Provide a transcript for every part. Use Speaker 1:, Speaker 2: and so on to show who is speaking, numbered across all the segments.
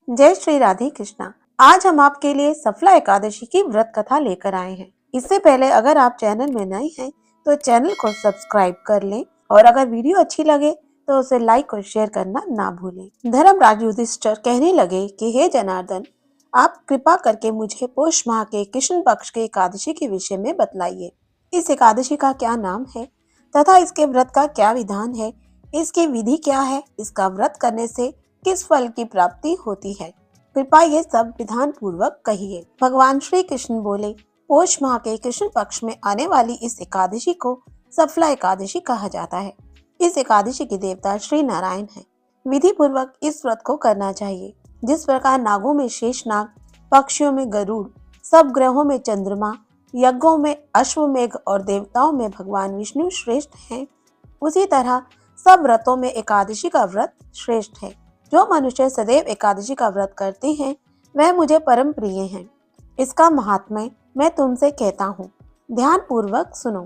Speaker 1: जय श्री राधे कृष्णा। आज हम आपके लिए सफला एकादशी की व्रत कथा लेकर आए हैं। इससे पहले अगर आप चैनल में नए हैं तो चैनल को सब्सक्राइब कर लें और अगर वीडियो अच्छी लगे तो उसे लाइक और शेयर करना ना भूलें। धर्मराज युधिष्ठिर कहने लगे कि हे जनार्दन, आप कृपा करके मुझे पौष माह के कृष्ण पक्ष के एकादशी के विषय में बतलाइए। इस एकादशी का क्या नाम है तथा इसके व्रत का क्या विधान है, इसकी विधि क्या है, इसका व्रत करने से किस फल की प्राप्ति होती है, कृपया ये सब विधान पूर्वक कहिए। भगवान श्री कृष्ण बोले, पौष माह के कृष्ण पक्ष में आने वाली इस एकादशी को सफला एकादशी कहा जाता है। इस एकादशी के देवता श्री नारायण हैं। विधि पूर्वक इस व्रत को करना चाहिए। जिस प्रकार नागों में शेषनाग, पक्षियों में गरुड़, सब ग्रहों में चंद्रमा, यज्ञों में अश्वमेघ और देवताओं में भगवान विष्णु श्रेष्ठ हैं, उसी तरह सब व्रतों में एकादशी का व्रत श्रेष्ठ है। जो मनुष्य सदैव एकादशी का व्रत करते हैं वह मुझे परम प्रिय हैं। इसका महात्म्य मैं तुमसे कहता हूँ, ध्यान पूर्वक सुनो।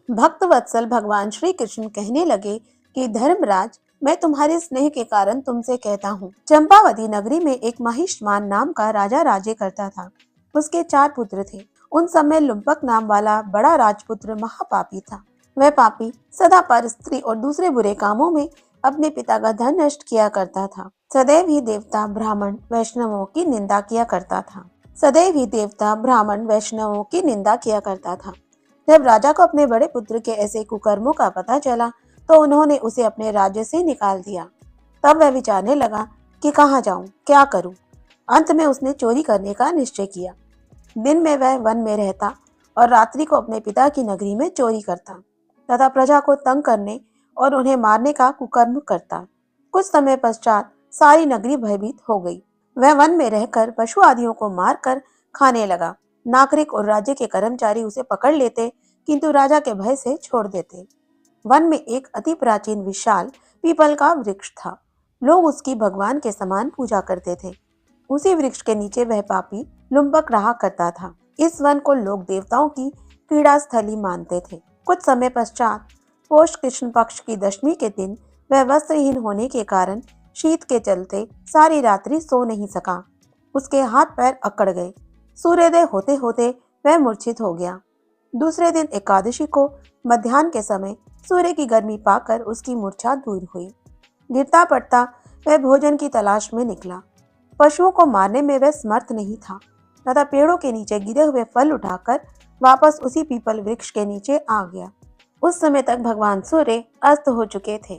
Speaker 1: भक्त वत्सल भगवान श्री कृष्ण कहने लगे कि धर्मराज, मैं तुम्हारे स्नेह के कारण तुमसे कहता हूँ। चंपावती नगरी में एक महिष्मान नाम का राजा राज्य करता था। उसके 4 पुत्र थे। उन समय लुम्पक नाम वाला बड़ा राजपुत्र महापापी था। वह पापी सदा पर स्त्री और दूसरे बुरे कामों में अपने पिता का धन नष्ट किया करता था। सदैव ही देवता, ब्राह्मण, वैष्णवों की निंदा किया करता था। सदैव ही देवता, ब्राह्मण, वैष्णवों की निंदा किया करता था। जब राजा को अपने बड़े पुत्र के ऐसे कुकर्मों का पता चला तो उन्होंने उसे अपने राज्य से निकाल दिया। तब वह विचारने लगा कि कहाँ जाऊं, क्या करूं। अंत में उसने चोरी करने का निश्चय किया। दिन में वह वन में रहता और रात्रि को अपने पिता की नगरी में चोरी करता तथा प्रजा को तंग करने और उन्हें मारने का कुकर्म करता। कुछ समय पश्चात सारी नगरी भयभीत हो गई। वह वन में रहकर पशु आदियों को मारकर खाने लगा। नागरिक और राज्य के कर्मचारी उसे पकड़ लेते, किंतु राजा के भय से छोड़ देते। वन में एक अति प्राचीन विशाल पीपल का वृक्ष था। लोग उसकी भगवान के समान पूजा करते थे। उसी वृक्ष के नीचे वह पापी लुम्पक रहा करता था। इस वन को लोग देवताओं की क्रीड़ा स्थली मानते थे। कुछ समय पश्चात पौष कृष्ण पक्ष की दशमी के दिन वह वस्त्रहीन होने के कारण शीत के चलते सारी रात्रि सो नहीं सका। उसके हाथ पैर अकड़ गए। सूर्योदय होते होते वह मूर्छित हो गया। दूसरे दिन एकादशी को मध्याह्न के समय सूर्य की गर्मी पाकर उसकी मूर्छा दूर हुई। गिरता पड़ता वह भोजन की तलाश में निकला। पशुओं को मारने में वह समर्थ नहीं था तथा पेड़ों के नीचे गिरे हुए फल उठाकर वापस उसी पीपल वृक्ष के नीचे आ गया। उस समय तक भगवान सूर्य अस्त हो चुके थे।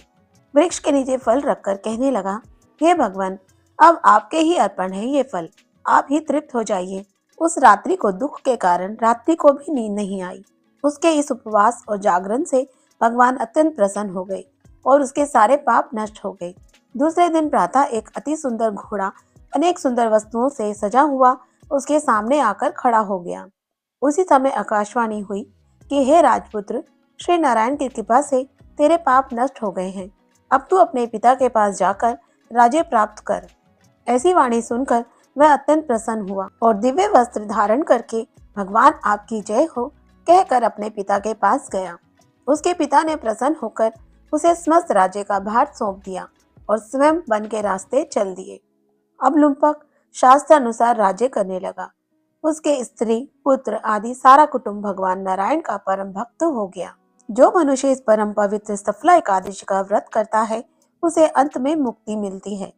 Speaker 1: वृक्ष के नीचे फल रखकर कहने लगा, हे भगवान, अब आपके ही अर्पण है ये फल, आप ही तृप्त हो जाइए। उस रात्रि को दुख के कारण रात्रि को भी नींद नहीं आई। उसके इस उपवास और जागरण से भगवान अत्यंत प्रसन्न हो गए और उसके सारे पाप नष्ट हो गए। दूसरे दिन प्रातः एक अति सुंदर घोड़ा अनेक सुंदर वस्तुओं से सजा हुआ उसके सामने आकर खड़ा हो गया। उसी समय आकाशवाणी हुई कि हे राजपुत्र, श्री नारायण की कृपा से तेरे पाप नष्ट हो गए हैं। अब तू अपने पिता के पास जाकर राज्य प्राप्त कर। ऐसी वाणी सुनकर वह अत्यंत प्रसन्न हुआ और दिव्य वस्त्र धारण करके भगवान आपकी जय हो कहकर अपने पिता के पास गया। उसके पिता ने प्रसन्न होकर उसे समस्त राज्य का भार सौंप दिया और स्वयं वन के रास्ते चल दिए। अब लुम्पक शास्त्र अनुसार राज्य करने लगा। उसके स्त्री, पुत्र आदि सारा कुटुंब भगवान नारायण का परम भक्त हो गया। जो मनुष्य इस परम पवित्र सफला एकादशी का व्रत करता है उसे अंत में मुक्ति मिलती है।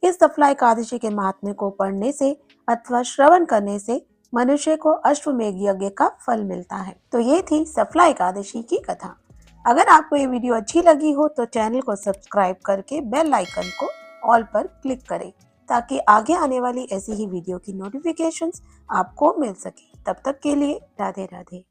Speaker 1: इस सफला एकादशी के महात्म्य को पढ़ने से अथवा श्रवण करने से मनुष्य को अश्वमेघ यज्ञ का फल मिलता है। तो ये थी सफला एकादशी की कथा। अगर आपको ये वीडियो अच्छी लगी हो तो चैनल को सब्सक्राइब करके बेल आइकन को ऑल पर क्लिक करें ताकि आगे आने वाली ऐसी ही वीडियो की नोटिफिकेशंस आपको मिल सके। तब तक के लिए राधे राधे।